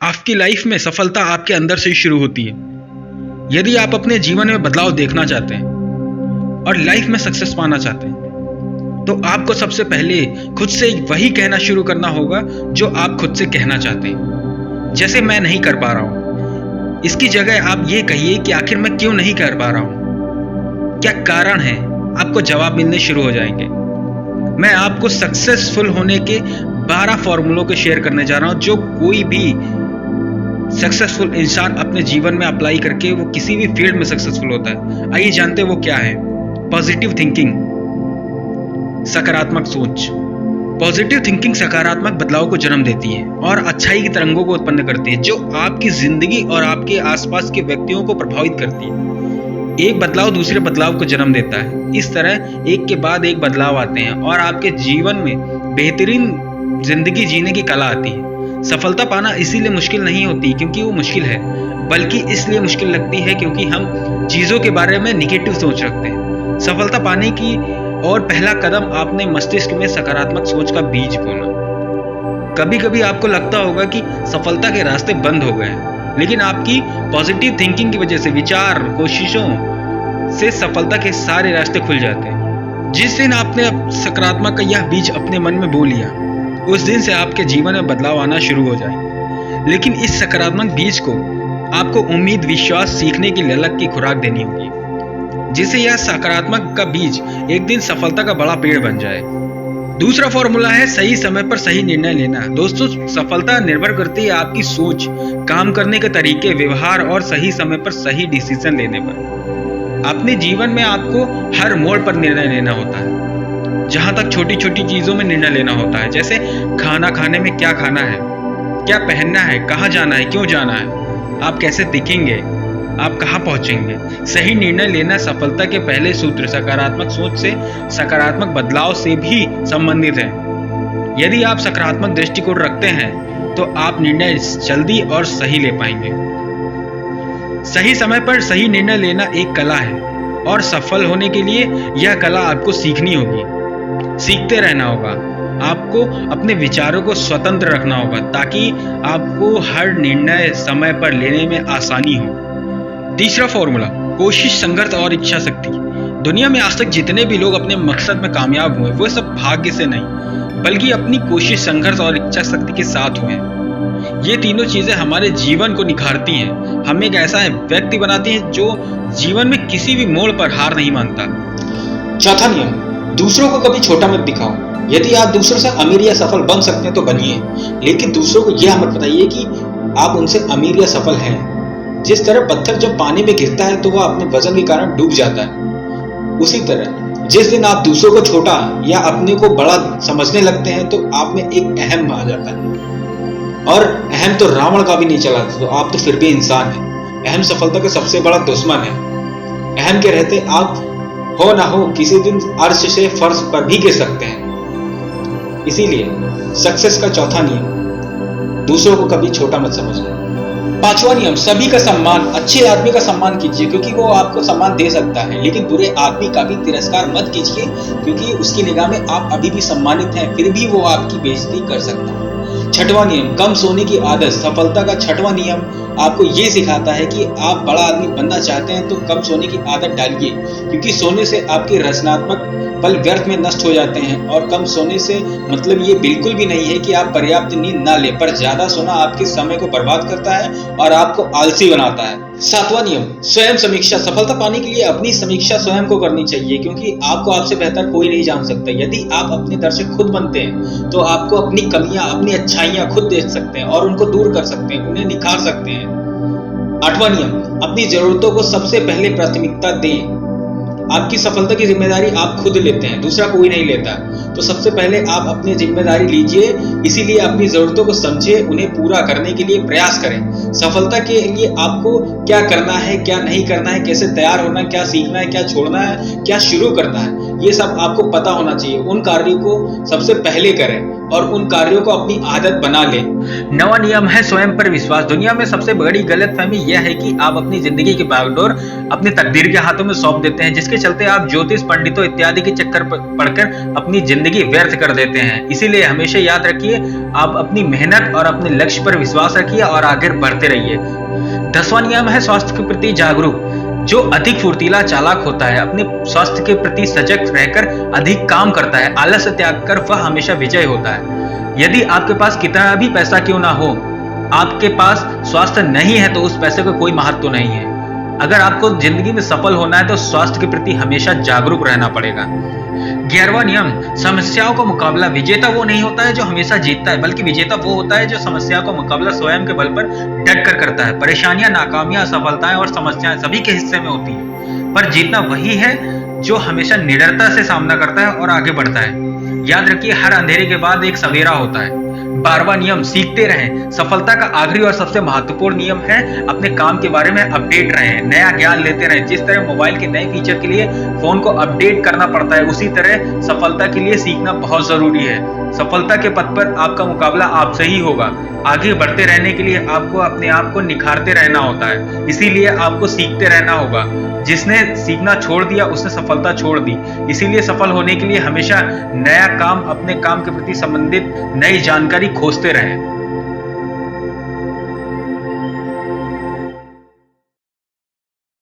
आपकी लाइफ में सफलता आपके अंदर से ही शुरू होती है। यदि आप अपने जीवन में बदलाव देखना चाहते हैं और लाइफ में सक्सेस पाना चाहते हैं, तो आपको सबसे पहले खुद से वही कहना शुरू करना होगा जो आप खुद से कहना चाहते हैं। जैसे मैं नहीं कर पा रहा हूं, इसकी जगह आप ये कहिए कि आखिर मैं क्यों नहीं कर पा रहा हूं, क्या कारण है। आपको जवाब मिलने शुरू हो जाएंगे। मैं आपको सक्सेसफुल होने के 12 फॉर्मूलों को शेयर करने जा रहा हूं, जो कोई भी सक्सेसफुल इंसान अपने जीवन में अप्लाई करके वो किसी भी फील्ड में सक्सेसफुल होता है। आइए जानते हैं वो क्या है। पॉजिटिव थिंकिंग, सकारात्मक सोच। पॉजिटिव थिंकिंग सकारात्मक बदलाव को जन्म देती है और अच्छाई की तरंगों को उत्पन्न करती है, जो आपकी जिंदगी और आपके आसपास के व्यक्तियों को प्रभावित करती है। एक बदलाव दूसरे बदलाव को जन्म देता है। इस तरह एक के बाद एक बदलाव आते हैं और आपके जीवन में बेहतरीन जिंदगी जीने की कला आती है। सफलता पाना इसीलिए मुश्किल नहीं होती क्योंकि वो मुश्किल है, बल्कि इसलिए मुश्किल लगती है क्योंकि हम चीज़ों के बारे में निगेटिव सोच रखते हैं। सफलता पाने की और पहला कदम आपने मस्तिष्क में सकारात्मक सोच का बीज बोना। कभी कभी आपको लगता होगा कि सफलता के रास्ते बंद हो गए हैं, लेकिन आपकी पॉजिटिव थिंकिंग की वजह से, विचार, कोशिशों से सफलता के सारे रास्ते खुल जाते हैं। जिस दिन आपने सकारात्मक का यह बीज अपने मन में बो लिया, उस दिन से आपके जीवन में बदलाव आना शुरू हो जाएंगे। लेकिन इस सकारात्मक बीज को आपको उम्मीद, विश्वास, सीखने की ललक की खुराक देनी होगी, जिससे यह सकारात्मक का बीज एक दिन सफलता का बड़ा पेड़ बन जाए। दूसरा फॉर्मूला है सही समय पर सही निर्णय लेना। दोस्तों, सफलता निर्भर करती है आपकी सोच, काम करने के तरीके, व्यवहार और सही समय पर सही डिसीजन लेने पर। अपने जीवन में आपको हर मोड़ पर निर्णय लेना होता है। जहां तक छोटी छोटी चीजों में निर्णय लेना होता है, जैसे खाना खाने में क्या खाना है, क्या पहनना है, कहाँ जाना है, क्यों जाना है, आप कैसे दिखेंगे, आप कहाँ पहुंचेंगे। सही निर्णय लेना सफलता के पहले सूत्र सकारात्मक सोच से, सकारात्मक बदलाव से भी संबंधित है। यदि आप सकारात्मक दृष्टिकोण रखते हैं तो आप निर्णय जल्दी और सही ले पाएंगे। सही समय पर सही निर्णय लेना एक कला है और सफल होने के लिए यह कला आपको सीखनी होगी, सीखते रहना होगा। आपको अपने विचारों को स्वतंत्र रखना होगा ताकि आपको हर निर्णय समय पर लेने में आसानी हो। तीसरा फॉर्मूला, कोशिश, संघर्ष और इच्छा शक्ति। दुनिया में आज तक जितने भी लोग अपने मकसद में कामयाब हुए, वो सब भाग्य से नहीं, बल्कि अपनी कोशिश, संघर्ष और इच्छा शक्ति के साथ हुए हैं। ये तीनों चीजें हमारे जीवन को निखारती हैं, हमें एक ऐसा व्यक्ति बनाती हैं जो जीवन में किसी भी मोड़ पर हार नहीं मानता। चौथा नियम, दूसरों को कभी छोटा मत दिखाओ। यदि आप दूसरों से अमीर या सफल बन सकते हैं तो बनिए, लेकिन दूसरों को यह मत बताइए कि आप उनसे अमीर या सफल हैं। जिस तरह पत्थर जब पानी में गिरता है तो वह अपने वजन के कारण डूब जाता है, उसी तरह जिस दिन आप दूसरों को छोटा या अपने को बड़ा समझने लगते हैं तो आप में एक अहम आ जाता है। और अहम तो रावण का भी नहीं चला, तो आप तो फिर भी इंसान हैं। अहम सफलता का सबसे बड़ा दुश्मन है। अहम के रहते आप हो ना हो किसी दिन अर्श से फर्श पर भी गिर सकते हैं। इसीलिए सक्सेस का चौथा नियम, दूसरों को कभी छोटा मत समझना। पांचवा नियम, सभी का सम्मान। अच्छे आदमी का सम्मान कीजिए क्योंकि वो आपको सम्मान दे सकता है, लेकिन बुरे आदमी का भी तिरस्कार मत कीजिए क्योंकि उसकी निगाह में आप अभी भी सम्मानित हैं, फिर भी वो आपकी बेइज्जती कर सकता है। छठवां नियम, कम सोने की आदत। सफलता का छठवां नियम आपको ये सिखाता है कि आप बड़ा आदमी बनना चाहते हैं तो कम सोने की आदत डालिए, क्योंकि सोने से आपके रचनात्मक पल व्यर्थ में नष्ट हो जाते हैं। और कम सोने से मतलब ये बिल्कुल भी नहीं है कि आप पर्याप्त नींद ना लें, पर ज्यादा सोना आपके समय को बर्बाद करता है और आपको आलसी बनाता है। सातवां नियम, स्वयं समीक्षा। सफलता पाने के लिए अपनी समीक्षा स्वयं को करनी चाहिए क्योंकि आपको आपसे बेहतर कोई नहीं जान सकता। यदि आप अपने दर्शक खुद बनते हैं तो आपको अपनी कमियां, अपनी अच्छाइयां खुद देख सकते हैं और उनको दूर कर सकते हैं, उन्हें निखार सकते हैं। आठवां नियम, अपनी जरूरतों को सबसे पहले प्राथमिकता दें। आपकी सफलता की जिम्मेदारी आप खुद लेते हैं, दूसरा कोई नहीं लेता। तो सबसे पहले आप अपनी जिम्मेदारी लीजिए, इसीलिए अपनी जरूरतों को समझें, उन्हें पूरा करने के लिए प्रयास करें। सफलता के लिए आपको क्या करना है, क्या नहीं करना है, कैसे तैयार होना है, क्या सीखना है, क्या छोड़ना है, क्या शुरू करना है, ये सब आपको पता होना चाहिए। उन कार्यों को सबसे पहले करें और उन कार्यों को अपनी आदत बना लें। 9वां नियम है स्वयं पर विश्वास। दुनिया में सबसे बड़ी गलतफहमी यह है कि आप अपनी जिंदगी की बागडोर अपनी तकदीर के हाथों में सौंप देते हैं, जिसके चलते आप ज्योतिष पंडितों इत्यादि के चक्कर पढ़कर अपनी जिंदगी व्यर्थ कर देते हैं। इसीलिए हमेशा याद रखिए, आप अपनी मेहनत और अपने लक्ष्य पर विश्वास रखिए और आगे बढ़ते रहिए। 10वां नियम है स्वास्थ्य के प्रति जागरूक। जो अधिक फुर्तीला चालाक होता है, अपने स्वास्थ्य के प्रति सजग रहकर अधिक काम करता है, आलस्य त्याग कर वह हमेशा विजय होता है। यदि आपके पास कितना भी पैसा क्यों ना हो, आपके पास स्वास्थ्य नहीं है तो उस पैसे का कोई महत्व नहीं है। अगर आपको जिंदगी में सफल होना है तो स्वास्थ्य के प्रति हमेशा जागरूक रहना पड़ेगा। 11वां नियम, समस्याओं का मुकाबला। विजेता वो नहीं होता है जो हमेशा जीतता है, बल्कि विजेता वो होता है जो समस्याओं का मुकाबला स्वयं के बल पर डट कर करता है। परेशानियां, नाकामियां, असफलताएं और समस्याएं सभी के हिस्से में होती है, पर जीतना वही है जो हमेशा निडरता से सामना करता है और आगे बढ़ता है। याद रखिए, हर अंधेरे के बाद एक सवेरा होता है। 12वां नियम, सीखते रहें। सफलता का आखिरी और सबसे महत्वपूर्ण नियम है अपने काम के बारे में अपडेट रहें, नया ज्ञान लेते रहें। जिस तरह मोबाइल के नए फीचर के लिए फोन को अपडेट करना पड़ता है, उसी तरह सफलता के लिए सीखना बहुत जरूरी है। सफलता के पथ पर आपका मुकाबला आपसे ही होगा। आगे बढ़ते रहने के लिए आपको अपने आप को निखारते रहना होता है, इसीलिए आपको सीखते रहना होगा। जिसने सीखना छोड़ दिया उसने सफलता छोड़ दी। इसीलिए सफल होने के लिए हमेशा नया काम, अपने काम के प्रति संबंधित नई जानकारी खोजते रहें।